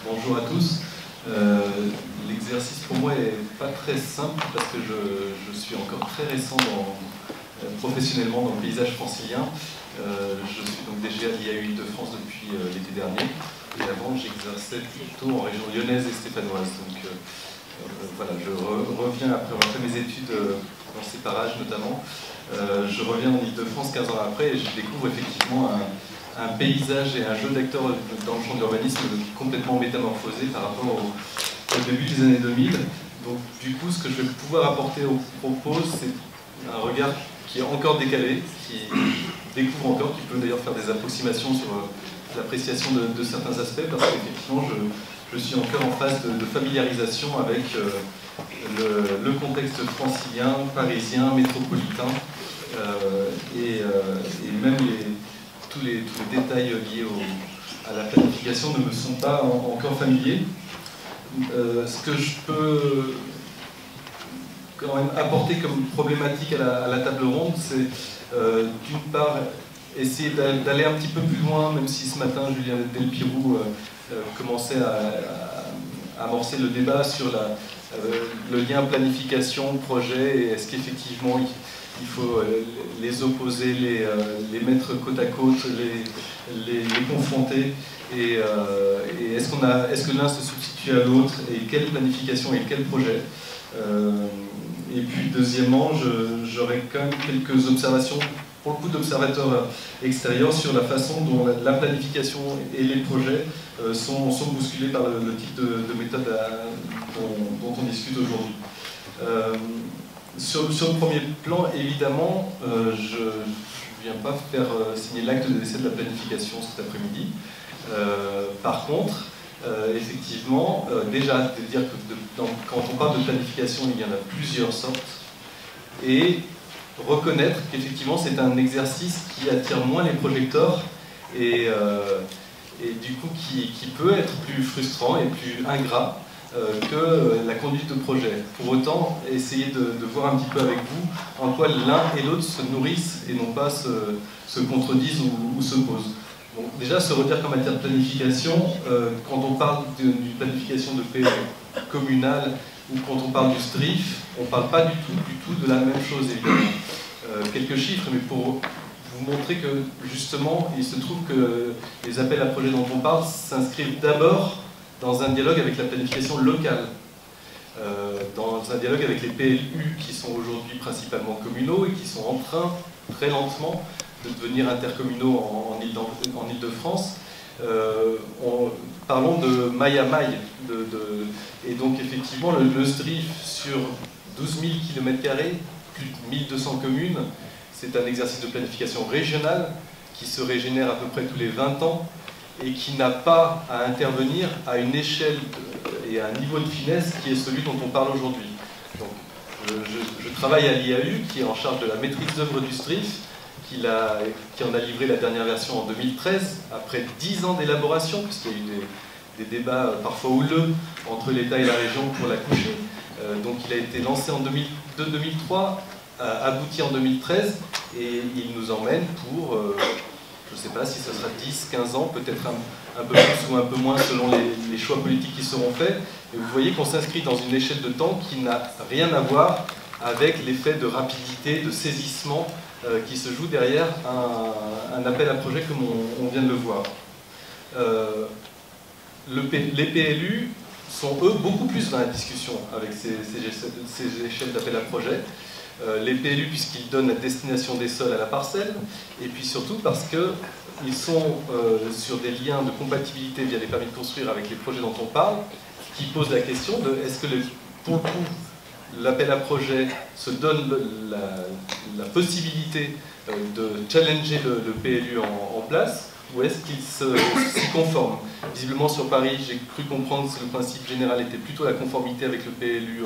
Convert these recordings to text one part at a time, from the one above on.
Bonjour à tous. L'exercice pour moi est pas très simple parce que je suis encore très récent professionnellement dans le paysage francilien. Je suis donc DG à l'IAU Île-de-France depuis l'été dernier. Et avant, j'exerçais plutôt en région lyonnaise et stéphanoise. Donc voilà, je reviens après avoir fait mes études dans ces parages notamment. Je reviens en Île-de-France 15 ans après et je découvre effectivement un paysage et un jeu d'acteurs dans le champ de l'urbanisme complètement métamorphosé par rapport au début des années 2000. Donc du coup, ce que je vais pouvoir apporter au propos, c'est un regard qui est encore décalé, qui découvre encore, qui peut d'ailleurs faire des approximations sur l'appréciation de certains aspects, parce qu'effectivement, je suis encore en phase de familiarisation avec le contexte francilien, parisien, métropolitain, et même tous les détails liés à la planification ne me sont pas encore familiers. Ce que je peux quand même apporter comme problématique à la table ronde, c'est d'une part essayer d'aller un petit peu plus loin, même si ce matin Julien Delpirou commençait à amorcer le débat sur le lien planification-projet, et est-ce qu'effectivement il faut les opposer, les mettre côte à côte, les confronter, et est-ce que l'un se substitue à l'autre, et quelle planification et quel projet. Et puis deuxièmement, j'aurais quand même quelques observations, pour le coup d'observateurs extérieurs, sur la façon dont la planification et les projets sont bousculés par le type de méthode dont on discute aujourd'hui. Sur le premier plan, évidemment, je ne viens pas faire signer l'acte de décès de la planification cet après-midi. Par contre, effectivement, déjà, de dire que quand on parle de planification, il y en a plusieurs sortes, et reconnaître qu'effectivement c'est un exercice qui attire moins les projecteurs et du coup qui peut être plus frustrant et plus ingrat que la conduite de projet. Pour autant, essayez de voir un petit peu avec vous en quoi l'un et l'autre se nourrissent et non pas se contredisent ou s'opposent. Bon, déjà, se redire qu'en matière de planification, quand on parle d'une planification de paix communale ou quand on parle du STRIF, on ne parle pas du tout de la même chose, évidemment. Quelques chiffres, mais pour vous montrer que, justement, il se trouve que les appels à projets dont on parle s'inscrivent d'abord dans un dialogue avec la planification locale, dans un dialogue avec les PLU qui sont aujourd'hui principalement communaux et qui sont en train, très lentement, de devenir intercommunaux en Île-de-France. Parlons de maille à maille. Et donc effectivement, le STRIF sur 12 000 km², plus de 1200 communes, c'est un exercice de planification régionale qui se régénère à peu près tous les 20 ans et qui n'a pas à intervenir à une échelle et à un niveau de finesse qui est celui dont on parle aujourd'hui. Donc, je travaille à l'IAU qui est en charge de la maîtrise d'œuvre du STRIF, qui en a livré la dernière version en 2013, après 10 ans d'élaboration, puisqu'il y a eu des débats parfois houleux entre l'État et la région pour la coucher. Donc il a été lancé en 2002-2003, abouti en 2013, et il nous emmène pour, je ne sais pas si ce sera 10-15 ans, peut-être un peu plus ou un peu moins selon les choix politiques qui seront faits. Et vous voyez qu'on s'inscrit dans une échelle de temps qui n'a rien à voir avec l'effet de rapidité, de saisissement qui se joue derrière un appel à projet comme on vient de le voir. Les PLU sont eux beaucoup plus dans la discussion avec ces échelles d'appel à projet. Les PLU puisqu'ils donnent la destination des sols à la parcelle, et puis surtout parce qu'ils sont sur des liens de compatibilité via les permis de construire avec les projets dont on parle, qui posent la question de est-ce que pour le coup l'appel à projet se donne la possibilité de challenger le PLU en place, ou est-ce qu'il s'y conforme? Visiblement sur Paris, j'ai cru comprendre que le principe général était plutôt la conformité avec le PLU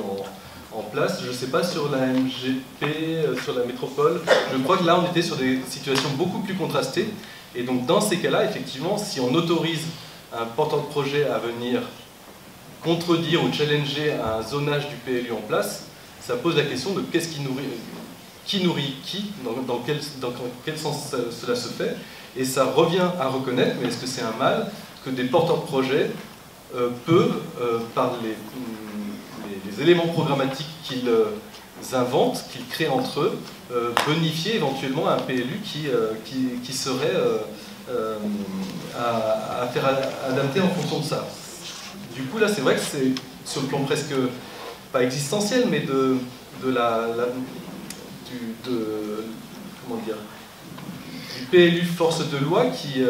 en place. Je ne sais pas sur la MGP, sur la métropole. Je crois que là on était sur des situations beaucoup plus contrastées. Et donc dans ces cas-là, effectivement, si on autorise un porteur de projet à venir contredire ou challenger un zonage du PLU en place, ça pose la question de qu'est-ce qui nourrit qui, dans quel sens cela se fait, et ça revient à reconnaître, mais est-ce que c'est un mal, que des porteurs de projet peuvent, par les éléments programmatiques qu'ils inventent, qu'ils créent entre eux, bonifier éventuellement un PLU qui serait à faire adapter en fonction de ça. Du coup, là, c'est vrai que c'est sur le plan presque, pas existentiel, mais comment dire, du PLU force de loi qui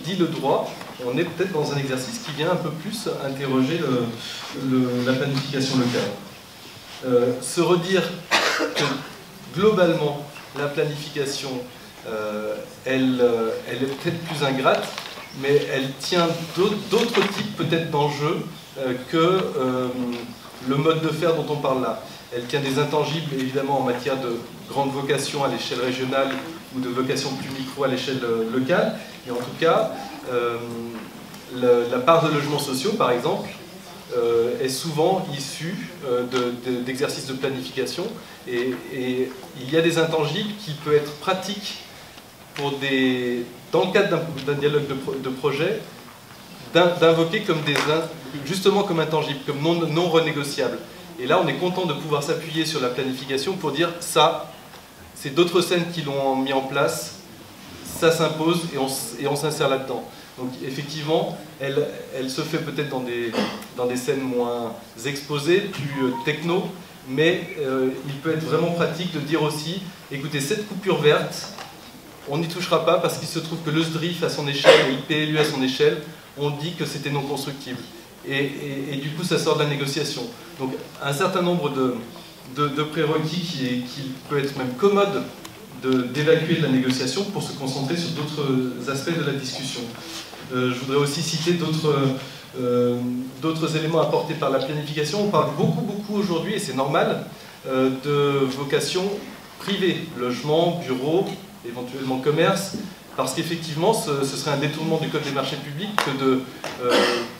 dit le droit. On est peut-être dans un exercice qui vient un peu plus interroger la planification locale. Se redire que globalement, la planification, elle est peut-être plus ingrate, mais elle tient d'autres types peut-être d'enjeux que le mode de faire dont on parle là. Elle tient des intangibles évidemment en matière de grande vocation à l'échelle régionale ou de vocation plus micro à l'échelle locale, et en tout cas, la part de logements sociaux par exemple est souvent issue d'exercices de planification, et il y a des intangibles qui peuvent être pratiques dans le cadre d'un dialogue de projet, d'invoquer justement comme intangibles, comme non renégociables. Et là, on est content de pouvoir s'appuyer sur la planification pour dire ça, c'est d'autres scènes qui l'ont mis en place, ça s'impose et on s'insère là-dedans. Donc effectivement, elle se fait peut-être dans des scènes moins exposées, plus techno, mais il peut être vraiment pratique de dire aussi, écoutez, cette coupure verte, on n'y touchera pas parce qu'il se trouve que le SDRIF à son échelle et le PLU à son échelle ont dit que c'était non constructible. Et du coup, ça sort de la négociation. Donc, un certain nombre de prérequis qui peut être même commode d'évacuer de la négociation pour se concentrer sur d'autres aspects de la discussion. Je voudrais aussi citer d'autres éléments apportés par la planification. On parle beaucoup aujourd'hui, et c'est normal, de vocation privée, logement, bureau, éventuellement commerce, parce qu'effectivement, ce serait un détournement du Code des marchés publics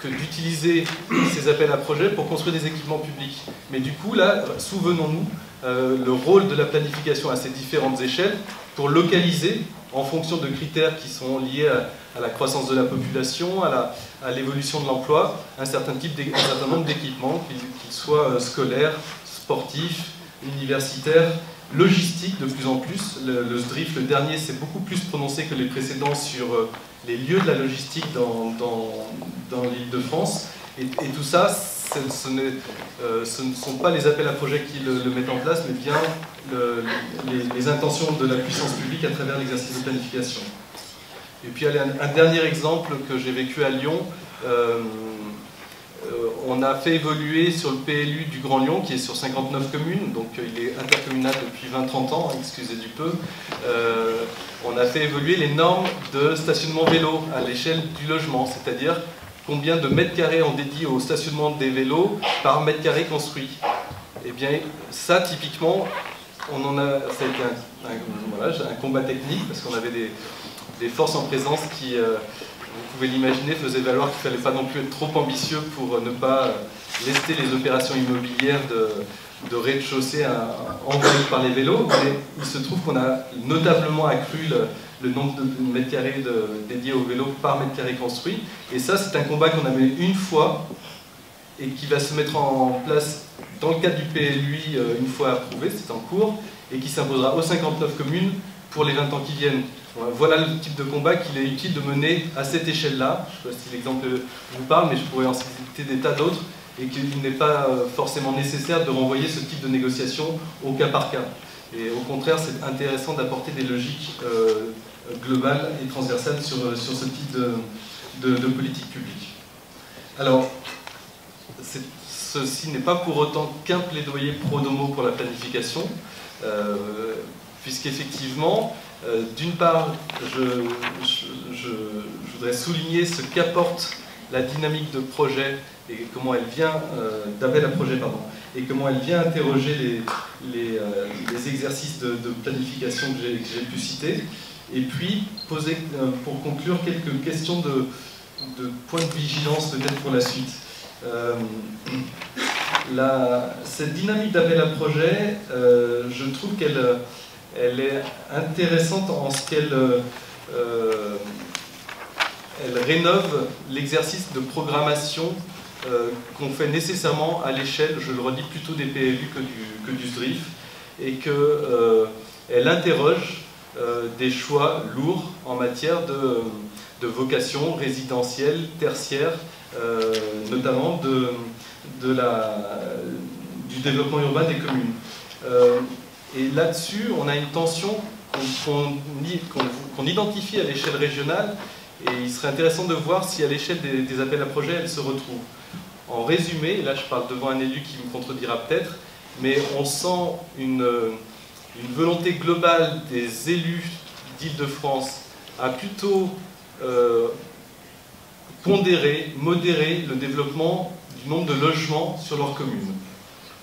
que d'utiliser ces appels à projets pour construire des équipements publics. Mais du coup, là, souvenons-nous, le rôle de la planification à ces différentes échelles pour localiser, en fonction de critères qui sont liés à la croissance de la population, à l'évolution de l'emploi, un certain nombre d'équipements, qu'ils soient scolaires, sportifs, universitaires, logistique de plus en plus. Le SDRIF, le dernier, s'est beaucoup plus prononcé que les précédents sur les lieux de la logistique dans l'Île-de-France. Et tout ça, ce ne sont pas les appels à projets qui le mettent en place, mais bien les intentions de la puissance publique à travers l'exercice de planification. Et puis, allez, un dernier exemple que j'ai vécu à Lyon. On a fait évoluer sur le PLU du Grand Lyon, qui est sur 59 communes, donc il est intercommunal depuis 20-30 ans, excusez du peu. On a fait évoluer les normes de stationnement vélo à l'échelle du logement, c'est-à-dire combien de mètres carrés on dédie au stationnement des vélos par mètre carré construit. Et bien ça, typiquement, ça a été un combat technique, parce qu'on avait des forces en présence qui... vous pouvez l'imaginer, faisait valoir qu'il ne fallait pas non plus être trop ambitieux pour ne pas lester les opérations immobilières de rez-de-chaussée envahies par les vélos. Mais il se trouve qu'on a notablement accru le nombre de mètres carrés dédiés aux vélos par mètre carré construit. Et ça, c'est un combat qu'on a mené une fois et qui va se mettre en place dans le cadre du PLUI une fois approuvé, c'est en cours, et qui s'imposera aux 59 communes pour les 20 ans qui viennent. Voilà le type de combat qu'il est utile de mener à cette échelle-là. Je ne sais pas si l'exemple vous parle, mais je pourrais en citer des tas d'autres, et qu'il n'est pas forcément nécessaire de renvoyer ce type de négociation au cas par cas. Et au contraire, c'est intéressant d'apporter des logiques globales et transversales sur ce type de politique publique. Alors, ceci n'est pas pour autant qu'un plaidoyer pro domo pour la planification, puisqu'effectivement, d'une part, je voudrais souligner ce qu'apporte la dynamique de projet et comment elle vient, d'appel à projet, pardon, et comment elle vient interroger les exercices de planification que j'ai pu citer, et puis poser, pour conclure, quelques questions de points de vigilance peut-être pour la suite. Cette dynamique d'appel à projet, je trouve qu'elle est intéressante en ce qu'elle elle rénove l'exercice de programmation qu'on fait nécessairement à l'échelle, je le redis, plutôt des PLU que du SDRIF, et qu'elle interroge des choix lourds en matière de vocation résidentielle, tertiaire, notamment du développement urbain des communes. Et là-dessus, on a une tension qu'on identifie à l'échelle régionale, et il serait intéressant de voir si à l'échelle des appels à projets, elle se retrouve. En résumé, et là je parle devant un élu qui me contredira peut-être, mais on sent une volonté globale des élus d'Île-de-France à plutôt pondérer, modérer le développement du nombre de logements sur leur commune,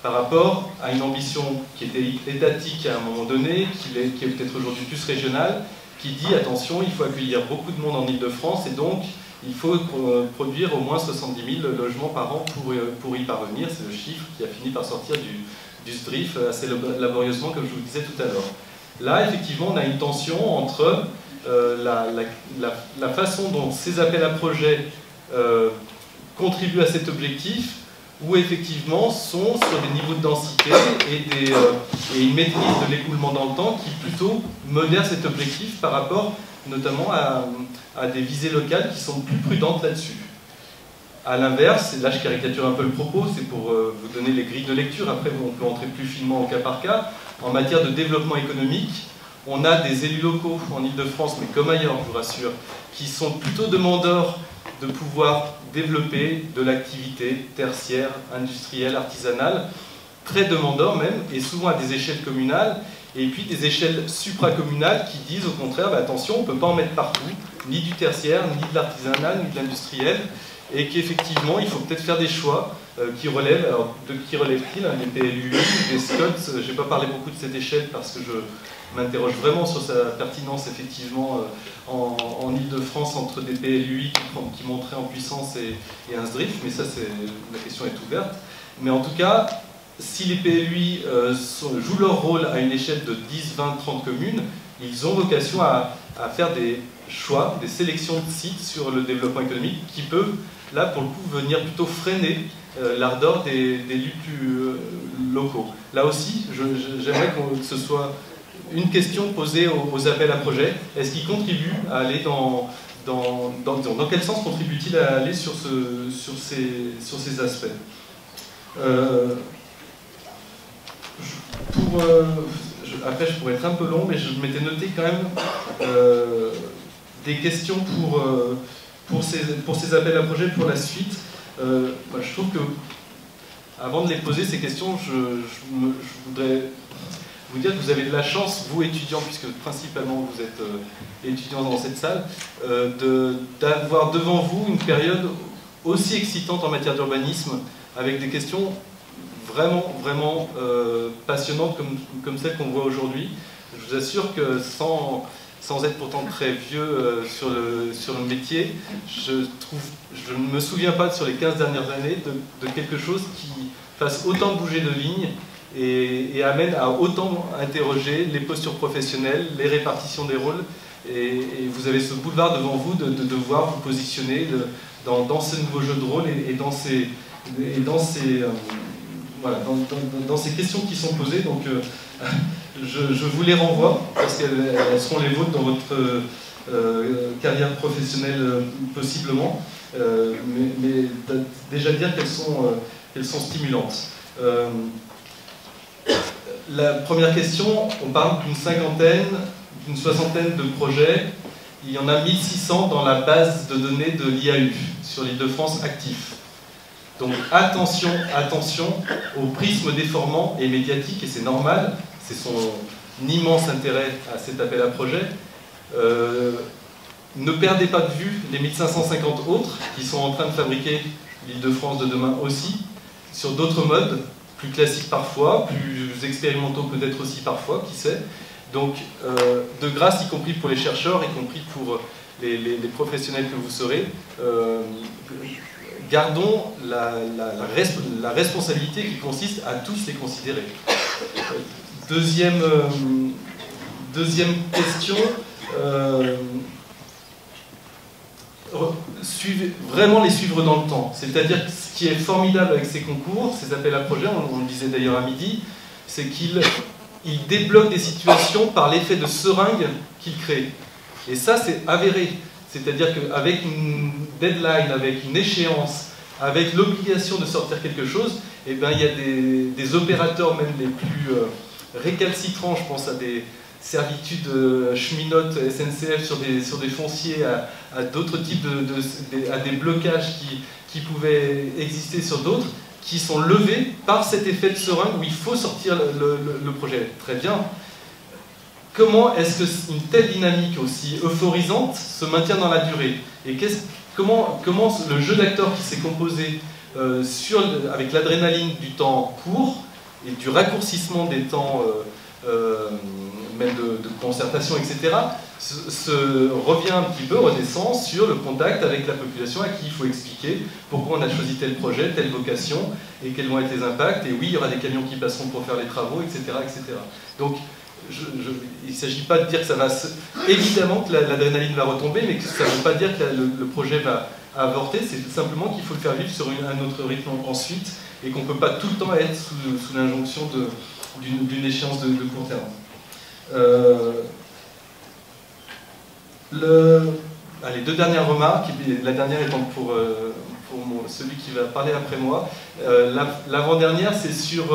par rapport à une ambition qui était étatique à un moment donné, qui est peut-être aujourd'hui plus régionale, qui dit attention, il faut accueillir beaucoup de monde en Île-de-France et donc il faut produire au moins 70 000 logements par an pour y parvenir. C'est le chiffre qui a fini par sortir du SDRIF assez laborieusement, comme je vous le disais tout à l'heure. Là, effectivement, on a une tension entre la façon dont ces appels à projets contribuent à cet objectif, où effectivement sont sur des niveaux de densité et une maîtrise de l'écoulement dans le temps qui plutôt modère cet objectif par rapport notamment à des visées locales qui sont plus prudentes là-dessus. A l'inverse, et là je caricature un peu le propos, c'est pour vous donner les grilles de lecture, après on peut entrer plus finement au cas par cas, en matière de développement économique, on a des élus locaux en Île-de-France, mais comme ailleurs, je vous rassure, qui sont plutôt demandeurs de pouvoir développer de l'activité tertiaire, industrielle, artisanale, très demandeurs même, et souvent à des échelles communales, et puis des échelles supracommunales qui disent au contraire, bah, attention, on ne peut pas en mettre partout, ni du tertiaire, ni de l'artisanal, ni de l'industriel, et qu'effectivement, il faut peut-être faire des choix qui relèvent, alors de qui relèvent-ils, hein, des PLU, des SCOT, je n'ai pas parlé beaucoup de cette échelle parce que je m'interroge vraiment sur sa pertinence effectivement en Île-de-France entre des PLUI qui monteraient en puissance et un SDRIF, mais ça la question est ouverte. Mais en tout cas, si les PLUI jouent leur rôle à une échelle de 10, 20, 30 communes, ils ont vocation à faire des choix, des sélections de sites sur le développement économique qui peuvent, là pour le coup, venir plutôt freiner l'ardeur des élus plus locaux. Là aussi, j'aimerais que ce soit une question posée aux appels à projets. Est-ce qu'ils contribuent à aller dans quel sens contribuent-ils à aller sur ces aspects après, je pourrais être un peu long, mais je m'étais noté quand même des questions pour ces appels à projets pour la suite. Je trouve que, avant de les poser, ces questions, je voudrais vous dire que vous avez de la chance, vous étudiants, puisque principalement vous êtes étudiants dans cette salle, d'avoir devant vous une période aussi excitante en matière d'urbanisme, avec des questions vraiment passionnantes comme celles qu'on voit aujourd'hui. Je vous assure que sans être pourtant très vieux sur le métier, je ne me souviens pas sur les 15 dernières années de quelque chose qui fasse autant bouger de lignes et amène à autant interroger les postures professionnelles, les répartitions des rôles. Et vous avez ce boulevard devant vous de devoir vous positionner dans ce nouveau jeu de rôle et dans ces questions qui sont posées. Donc je vous les renvoie parce qu'elles seront les vôtres dans votre carrière professionnelle possiblement, mais déjà dire qu'elles sont stimulantes. La première question, on parle d'une cinquantaine, d'une soixantaine de projets. Il y en a 1600 dans la base de données de l'IAU sur l'Île-de-France actif. Donc attention au prisme déformant et médiatique, et c'est normal, c'est son immense intérêt à cet appel à projet. Ne perdez pas de vue les 1550 autres qui sont en train de fabriquer l'Île-de-France de demain aussi, sur d'autres modes, plus classiques parfois, plus expérimentaux peut-être aussi parfois, qui sait. Donc de grâce, y compris pour les chercheurs, y compris pour les professionnels que vous serez, gardons la responsabilité qui consiste à tous les considérer. Deuxième question. vraiment les suivre dans le temps. C'est-à-dire que ce qui est formidable avec ces concours, ces appels à projets, on le disait d'ailleurs à midi, c'est qu'ils débloquent des situations par l'effet de seringue qu'ils créent. Et ça, c'est avéré. C'est-à-dire qu'avec une deadline, avec une échéance, avec l'obligation de sortir quelque chose, eh ben, il y a des opérateurs même les plus récalcitrants, je pense à des servitudes cheminotes SNCF sur des fonciers, à d'autres types à des blocages qui pouvaient exister sur d'autres, qui sont levés par cet effet de seringue où il faut sortir le projet. Très bien. Comment est-ce qu'une telle dynamique aussi euphorisante se maintient dans la durée? Et comment le jeu d'acteurs qui s'est composé avec l'adrénaline du temps court et du raccourcissement des temps même de concertation, etc., revient un petit peu, redescend sur le contact avec la population à qui il faut expliquer pourquoi on a choisi tel projet, telle vocation, et quels vont être les impacts, et oui, il y aura des camions qui passeront pour faire les travaux, etc. etc. Donc, il ne s'agit pas de dire que ça va... Évidemment que l'adrénaline va retomber, mais que ça ne veut pas dire que le projet va avorter, c'est simplement qu'il faut le faire vivre sur un autre rythme ensuite, et qu'on ne peut pas tout le temps être sous l'injonction d'une échéance de court terme. Allez, deux dernières remarques, la dernière étant pour celui qui va parler après moi. L'avant-dernière, c'est sur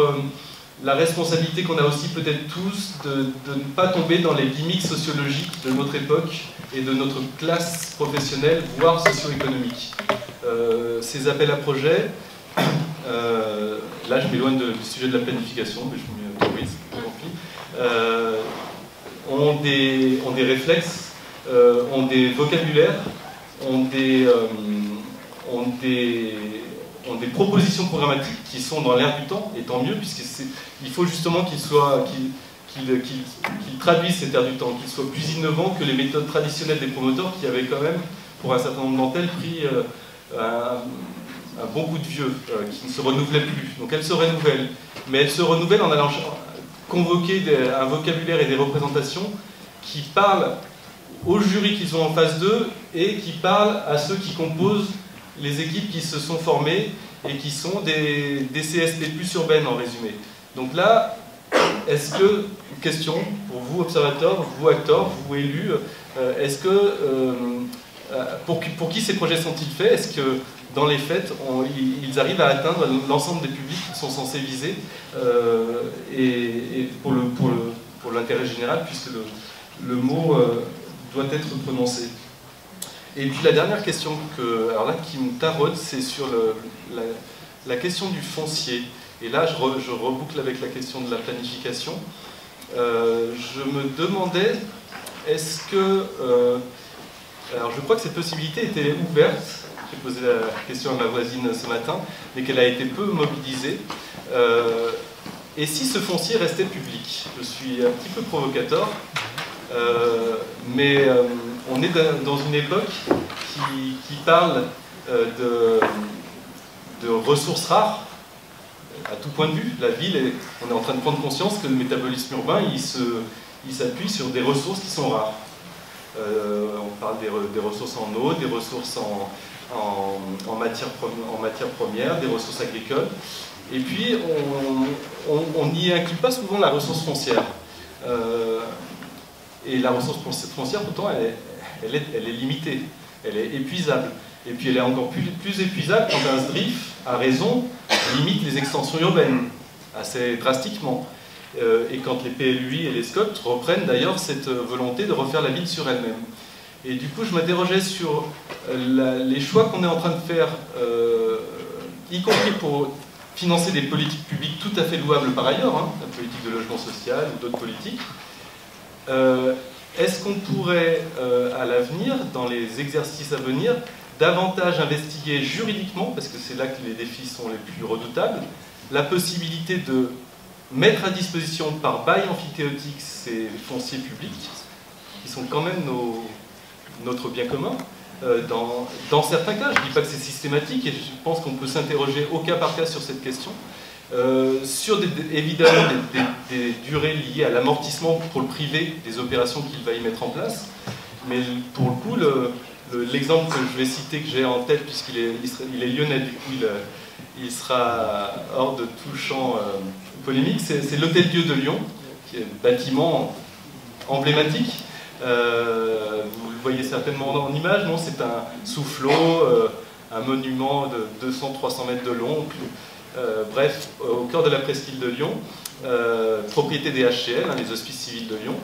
la responsabilité qu'on a aussi peut-être tous de ne pas tomber dans les gimmicks sociologiques de notre époque et de notre classe professionnelle, voire socio-économique. Ces appels à projets, là je m'éloigne du sujet de la planification, mais je m'autorise, tant pis, ont des réflexes, ont des vocabulaires, ont des propositions programmatiques qui sont dans l'air du temps, et tant mieux, puisqu'il faut justement qu'ils traduisent cet air du temps, qu'ils soient plus innovants que les méthodes traditionnelles des promoteurs qui avaient quand même, pour un certain nombre d'entre elles, pris un bon coup de vieux, qui ne se renouvelaient plus. Donc elles se renouvellent, mais elles se renouvellent en allant convoquer un vocabulaire et des représentations qui parlent aux jurys qu'ils ont en face d'eux et qui parlent à ceux qui composent les équipes qui se sont formées et qui sont des CSP plus urbaines en résumé. Donc là, est-ce que, question pour vous observateurs, vous acteurs, vous élus, est-ce que, pour qui ces projets sont-ils faits? Est-ce que dans les faits, ils arrivent à atteindre l'ensemble des publics qu'ils sont censés viser et pour l'intérêt général, puisque le mot doit être prononcé. Et puis la dernière question qui me taraude, c'est sur la question du foncier. Et là, je reboucle avec la question de la planification. Je me demandais, est-ce que... alors je crois que cette possibilité était ouverte. J'ai posé la question à ma voisine ce matin, mais qu'elle a été peu mobilisée. Et si ce foncier restait public? Je suis un petit peu provocateur, mais on est dans une époque qui parle de ressources rares, à tout point de vue. La ville, on est en train de prendre conscience que le métabolisme urbain, il s'appuie sur des ressources qui sont rares. On parle des ressources en eau, des ressources en matière première, des ressources agricoles. Et puis, on n'y inclut pas souvent la ressource foncière. Et la ressource foncière, pourtant, elle est limitée, elle est épuisable. Et puis elle est encore plus épuisable quand un SDRIF, à raison, limite les extensions urbaines, assez drastiquement. Et quand les PLUI et les SCOT reprennent d'ailleurs cette volonté de refaire la ville sur elle-même. Et du coup, je m'interrogeais sur les choix qu'on est en train de faire, y compris pour financer des politiques publiques tout à fait louables par ailleurs, hein, la politique de logement social ou d'autres politiques. Est-ce qu'on pourrait, à l'avenir, dans les exercices à venir, davantage investiguer juridiquement, parce que c'est là que les défis sont les plus redoutables, la possibilité de mettre à disposition par bail amphithéotique ces fonciers publics, qui sont quand même notre bien commun, dans certains cas. Je ne dis pas que c'est systématique, et je pense qu'on peut s'interroger au cas par cas sur cette question, sur évidemment des durées liées à l'amortissement pour le privé des opérations qu'il va y mettre en place, mais pour le coup, l'exemple que je vais citer, que j'ai en tête, puisqu'il est lyonnais, du coup il sera hors de tout champ polémique, c'est l'Hôtel-Dieu de Lyon, qui est un bâtiment emblématique. Vous le voyez certainement en image, non? C'est un soufflot, un monument de 200-300 mètres de long, bref, au cœur de la presqu'île de Lyon, propriété des HCL, les Hospices Civils de Lyon,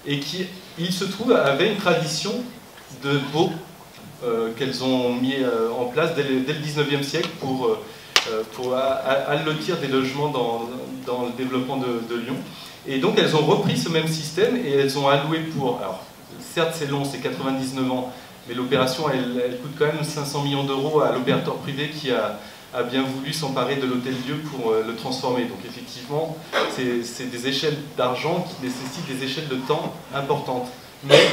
et qui, il se trouve, avait une tradition de baux qu'elles ont mis en place dès le 19e siècle pour allotir des logements dans le développement de Lyon. Et donc elles ont repris ce même système et elles ont alloué pour... Alors, certes c'est long, c'est 99 ans, mais l'opération elle coûte quand même 500 millions d'euros à l'opérateur privé qui a bien voulu s'emparer de l'Hôtel-Dieu pour le transformer. Donc effectivement, c'est des échelles d'argent qui nécessitent des échelles de temps importantes. Mais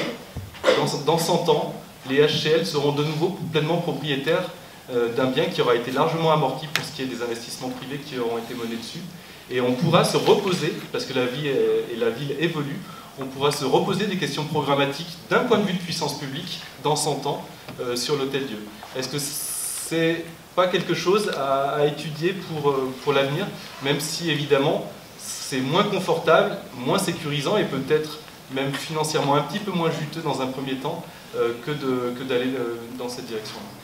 dans 100 ans, les HCL seront de nouveau pleinement propriétaires d'un bien qui aura été largement amorti pour ce qui est des investissements privés qui auront été menés dessus. Et on pourra se reposer, parce que la vie et la ville évoluent, on pourra se reposer des questions programmatiques d'un point de vue de puissance publique dans 100 ans sur l'Hôtel-Dieu. Est-ce que c'est pas quelque chose à étudier pour l'avenir, même si évidemment c'est moins confortable, moins sécurisant et peut-être même financièrement un petit peu moins juteux dans un premier temps que d'aller dans cette direction-là.